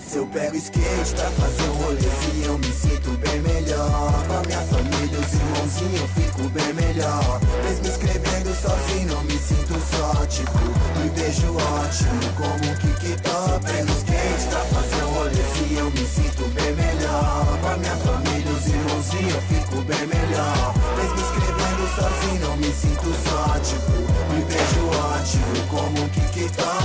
Se eu pego skate pra fazer um rolezinho, eu me sinto bem melhor. Com a minha família, os irmãozinhos, eu fico bem melhor. Mesmo escrevendo sozinho, não me sinto só, tipo, me vejo ótimo como um kick-top. Pego skate pra fazer um rolezinho, eu me sinto bem melhor. Com a minha família, os irmãozinhos, eu fico bem melhor. Mesmo escrevendo sozinho, não me sinto só, tipo, me vejo ótimo como um kick-top.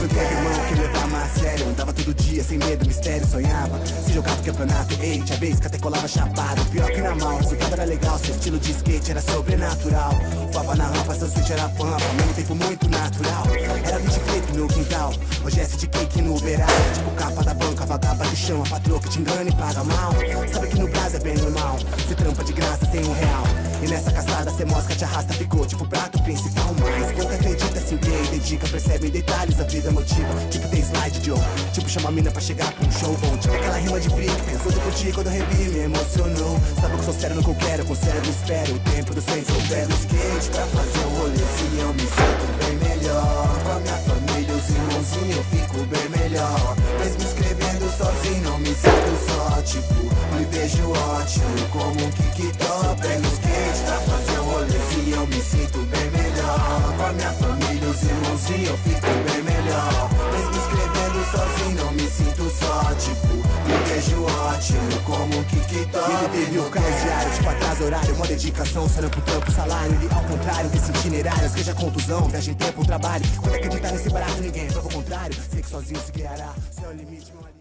Eu quero irmão que levava a sério, andava todo dia sem medo, mistério, sonhava. Se jogava campeonato, ei, tinha vez que até colava chapado. Pior que na mão, o resultado era legal, seu estilo de skate era sobrenatural. Voava na rampa, seu switch era pampa, ao mesmo tempo muito natural. Era 20 flip no quintal, hoje é de cake no Uberá. Tipo capa da banca, vagaba do chão, a patroa que te engana e paga mal. Sabe que no Brasil é bem normal, cê trampa de graça sem R$1. E nessa caçada cê mosca, te arrasta, ficou tipo prato principal. Mas quando acredita, se empenha, dedica, percebe em detalhes, a vida motiva. Tipo tem slide, Joe, tipo chama a mina pra chegar pra um show bom. Tipo aquela rima de briga, pensou de curtir quando eu revi, me emocionou. Sabe que eu sou sério no que eu quero, com o cérebro espero o tempo do centro. Eu pego skate pra fazer um rolezinho, eu me sinto bem melhor. Com a minha família, os irmãozinhos, eu fico bem melhor. Mesmo escrevendo sozinho, não me sinto só, tipo, me vejo ótimo como um kick-top. Pego skate pra fazer um rolezinho, eu me sinto bem melhor. Com a minha família, os irmãozinhos, eu fico bem melhor. Mesmo escrevendo sozinho, não me sinto só, tipo, me vejo ótimo como um kick-top. Ele vive o caos diário, tipo atrás horário, uma dedicação, sonhando pro trampo, salário. E ao contrário desse itinerário, seja contusão, viagem, tempo, trabalho. Quando acreditar nesse barato, ninguém prova o contrário. Sei que sozinho se guiará, seu limite, meu